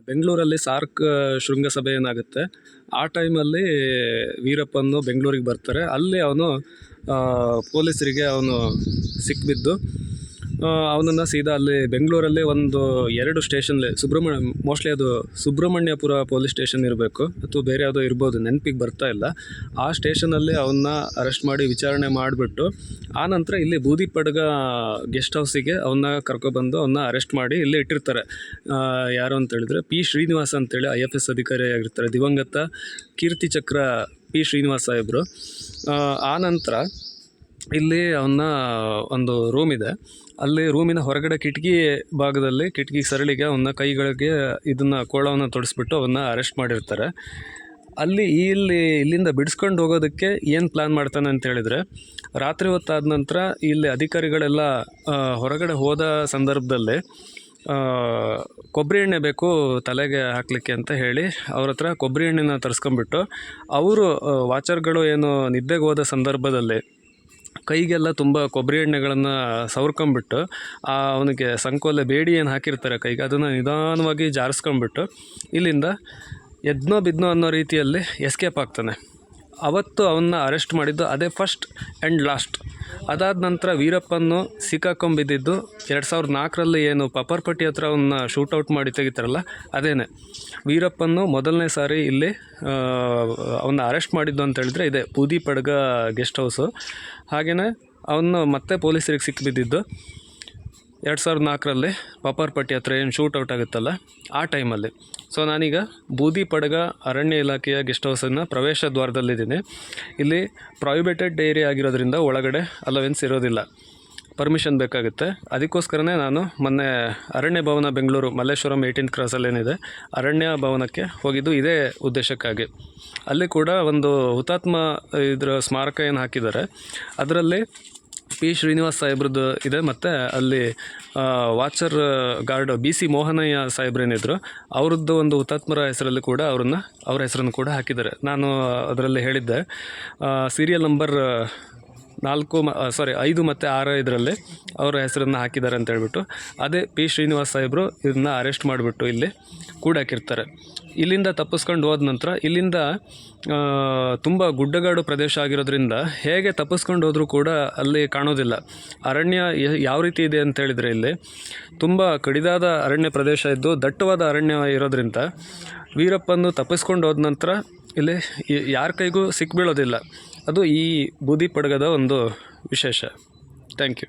ಬೆಂಗಳೂರಲ್ಲಿ ಸಾರ್ಕ್ ಶೃಂಗಸಭೆ ಏನಾಗುತ್ತೆ ಆ ಟೈಮಲ್ಲಿ ವೀರಪ್ಪನು ಬೆಂಗಳೂರಿಗೆ ಬರ್ತಾರೆ. ಅಲ್ಲಿ ಅವನು ಪೊಲೀಸರಿಗೆ ಅವನು ಸಿಕ್ಬಿದ್ದು ಅವನನ್ನು ಸೀದಾ ಅಲ್ಲಿ ಬೆಂಗಳೂರಲ್ಲಿ ಒಂದು 2 ಸ್ಟೇಷನ್ಲಿ ಮೋಸ್ಟ್ಲಿ ಅದು ಸುಬ್ರಹ್ಮಣ್ಯಪುರ ಪೊಲೀಸ್ ಸ್ಟೇಷನ್ ಇರಬೇಕು ಅಥವಾ ಬೇರೆ ಯಾವುದೋ ಇರ್ಬೋದು, ನೆನಪಿಗೆ ಬರ್ತಾ ಇಲ್ಲ. ಆ ಸ್ಟೇಷನಲ್ಲಿ ಅವನ್ನ ಅರೆಸ್ಟ್ ಮಾಡಿ ವಿಚಾರಣೆ ಮಾಡಿಬಿಟ್ಟು ಆನಂತರ ಇಲ್ಲಿ ಬೂದಿಪಡ್ಗ ಗೆಸ್ಟ್ ಹೌಸಿಗೆ ಅವನ್ನ ಕರ್ಕೊಬಂದು ಅವನ್ನ ಅರೆಸ್ಟ್ ಮಾಡಿ ಇಲ್ಲಿ ಇಟ್ಟಿರ್ತಾರೆ. ಯಾರು ಅಂತೇಳಿದರೆ ಪಿ ಶ್ರೀನಿವಾಸ್ ಅಂತೇಳಿ IFS ಅಧಿಕಾರಿಯಾಗಿರ್ತಾರೆ, ದಿವಂಗತ ಕೀರ್ತಿ ಚಕ್ರ ಪಿ ಶ್ರೀನಿವಾಸ್ ಸಾಹೇಬರು. ಆನಂತರ ಇಲ್ಲಿ ಅವನ್ನ ಒಂದು ರೂಮ್ ಇದೆ, ಅಲ್ಲಿ ರೂಮಿನ ಹೊರಗಡೆ ಕಿಟಕಿ ಭಾಗದಲ್ಲಿ ಕಿಟಕಿ ಸರಳಿಗೆ ಅವನ್ನ ಕೈಗಳಿಗೆ ಇದನ್ನು ಕೋಳವನ್ನು ತೊಡಿಸ್ಬಿಟ್ಟು ಅವನ್ನ ಅರೆಸ್ಟ್ ಮಾಡಿರ್ತಾರೆ. ಇಲ್ಲಿಂದ ಬಿಡಿಸ್ಕೊಂಡು ಹೋಗೋದಕ್ಕೆ ಏನು ಪ್ಲ್ಯಾನ್ ಮಾಡ್ತಾನೆ ಅಂತ ಹೇಳಿದರೆ, ರಾತ್ರಿ ಹೊತ್ತಾದ ನಂತರ ಇಲ್ಲಿ ಅಧಿಕಾರಿಗಳೆಲ್ಲ ಹೊರಗಡೆ ಹೋದ ಸಂದರ್ಭದಲ್ಲಿ ಕೊಬ್ಬರಿ ಎಣ್ಣೆ ಬೇಕು ತಲೆಗೆ ಹಾಕಲಿಕ್ಕೆ ಅಂತ ಹೇಳಿ ಅವ್ರ ಹತ್ರ ಕೊಬ್ಬರಿ ಎಣ್ಣೆನ ತರಿಸ್ಕೊಂಬಿಟ್ಟು ಅವರು ವಾಚರ್ಗಳು ಏನು ನಿದ್ದೆಗೆ ಹೋದ ಸಂದರ್ಭದಲ್ಲಿ ಕೈಗೆಲ್ಲ ತುಂಬ ಕೊಬ್ಬರಿ ಎಣ್ಣೆಗಳನ್ನು ಸವರ್ಕೊಂಬಿಟ್ಟು ಅವನಿಗೆ ಸಂಕೋಲೆ ಬೇಡಿ ಏನು ಹಾಕಿರ್ತಾರೆ ಕೈಗೆ ಅದನ್ನು ನಿಧಾನವಾಗಿ ಜಾರಿಸ್ಕೊಂಬಿಟ್ಟು ಇಲ್ಲಿಂದ ಎದ್ನೋ ಬಿದ್ನೋ ಅನ್ನೋ ರೀತಿಯಲ್ಲಿ ಎಸ್ಕೇಪ್ ಆಗ್ತಾನೆ. ಅವತ್ತು ಅವನ್ನ ಅರೆಸ್ಟ್ ಮಾಡಿದ್ದು ಅದೇ ಫಸ್ಟ್ ಆ್ಯಂಡ್ ಲಾಸ್ಟ್. ಅದಾದ ನಂತರ ವೀರಪ್ಪನ್ನು ಸಿಕ್ಕಾಕೊಂಬಿದ್ದಿದ್ದು 2004ರಲ್ಲಿ ಏನು ಪಪ್ಪರ್ಪಟ್ಟಿ ಹತ್ರ ಅವನ್ನ ಶೂಟೌಟ್ ಮಾಡಿ ತೆಗಿತಾರಲ್ಲ ಅದೇನೆ. ವೀರಪ್ಪನ್ನು ಮೊದಲನೇ ಸಾರಿ ಇಲ್ಲಿ ಅವನ್ನ ಅರೆಸ್ಟ್ ಮಾಡಿದ್ದು ಅಂತ ಹೇಳಿದ್ರೆ ಇದೆ ಬೂದಿಪಡ್ಗ ಗೆಸ್ಟ್ ಹೌಸು. ಹಾಗೆಯೇ ಅವನು ಮತ್ತೆ ಪೊಲೀಸರಿಗೆ ಸಿಕ್ಕಿಬಿದ್ದಿದ್ದು 2004ರಲ್ಲಿ ಪಪ್ಪರ್ಪಟ್ಟಿ ಹತ್ರ ಏನು ಶೂಟೌಟ್ ಆಗುತ್ತಲ್ಲ ಆ ಟೈಮಲ್ಲಿ. ಸೊ ನಾನೀಗ ಬೂದಿಪಡ್ಗ ಅರಣ್ಯ ಇಲಾಖೆಯ ಗೆಸ್ಟ್ ಹೌಸನ್ನು ಪ್ರವೇಶ ದ್ವಾರದಲ್ಲಿದ್ದೀನಿ. ಇಲ್ಲಿ ಪ್ರೊಹಿಬಿಟೆಡ್ ಏರಿಯಾ ಆಗಿರೋದ್ರಿಂದ ಒಳಗಡೆ ಅಲವೆನ್ಸ್ ಇರೋದಿಲ್ಲ, ಪರ್ಮಿಷನ್ ಬೇಕಾಗುತ್ತೆ. ಅದಕ್ಕೋಸ್ಕರನೇ ನಾನು ಮೊನ್ನೆ ಅರಣ್ಯ ಭವನ ಬೆಂಗಳೂರು ಮಲ್ಲೇಶ್ವರಂ 18th ಕ್ರಾಸಲ್ಲಿ ಏನಿದೆ ಅರಣ್ಯ ಭವನಕ್ಕೆ ಹೋಗಿದ್ದು ಇದೇ ಉದ್ದೇಶಕ್ಕಾಗಿ. ಅಲ್ಲಿ ಕೂಡ ಒಂದು ಹುತಾತ್ಮ ಇದರ ಸ್ಮಾರಕ ಏನು ಹಾಕಿದ್ದಾರೆ, ಅದರಲ್ಲಿ ಪಿ ಶ್ರೀನಿವಾಸ್ ಸಾಹೇಬ್ರದ್ದು ಇದೆ. ಮತ್ತು ಅಲ್ಲಿ ವಾಚರ್ ಗಾರ್ಡ್ BC ಮೋಹನಯ್ಯ ಸಾಹೇಬ್ರೇನಿದ್ರು ಅವ್ರದ್ದು ಒಂದು ಹುತಾತ್ಮರ ಹೆಸರಲ್ಲಿ ಕೂಡ ಅವ್ರ ಹೆಸರನ್ನು ಕೂಡ ಹಾಕಿದ್ದಾರೆ. ನಾನು ಅದರಲ್ಲಿ ಹೇಳಿದ್ದೆ ಸೀರಿಯಲ್ ನಂಬರ್ 5 ಮತ್ತು 6 ಇದರಲ್ಲಿ ಅವರ ಹೆಸರನ್ನು ಹಾಕಿದ್ದಾರೆ ಅಂತ ಹೇಳ್ಬಿಟ್ಟು ಅದೇ ಪಿ ಶ್ರೀನಿವಾಸ್ ಸಾಹೇಬರು ಇದನ್ನು ಅರೆಸ್ಟ್ ಮಾಡಿಬಿಟ್ಟು ಇಲ್ಲಿ ಕೂಡಾಕಿರ್ತಾರೆ. ಇಲ್ಲಿಂದ ತಪ್ಪಿಸ್ಕೊಂಡು ಹೋದ ನಂತರ ಇಲ್ಲಿಂದ ತುಂಬ ಗುಡ್ಡಗಾಡು ಪ್ರದೇಶ ಆಗಿರೋದ್ರಿಂದ ಹೇಗೆ ತಪ್ಪಿಸ್ಕೊಂಡು ಹೋದರೂ ಕೂಡ ಅಲ್ಲಿ ಕಾಣೋದಿಲ್ಲ. ಅರಣ್ಯ ಯಾವ ರೀತಿ ಇದೆ ಅಂತ ಹೇಳಿದರೆ ಇಲ್ಲಿ ತುಂಬ ಕಡಿದಾದ ಅರಣ್ಯ ಪ್ರದೇಶ ಇದ್ದು ದಟ್ಟವಾದ ಅರಣ್ಯ ಇರೋದ್ರಿಂದ ವೀರಪ್ಪನ್ನು ತಪ್ಪಿಸ್ಕೊಂಡು ಹೋದ ನಂತರ ಇಲ್ಲಿ ಯಾರ ಕೈಗೂ ಸಿಕ್ಬೀಳೋದಿಲ್ಲ. ಅದು ಈ ಬೂದಿಪಡ್ಗದ ಒಂದು ವಿಶೇಷ. Thank you.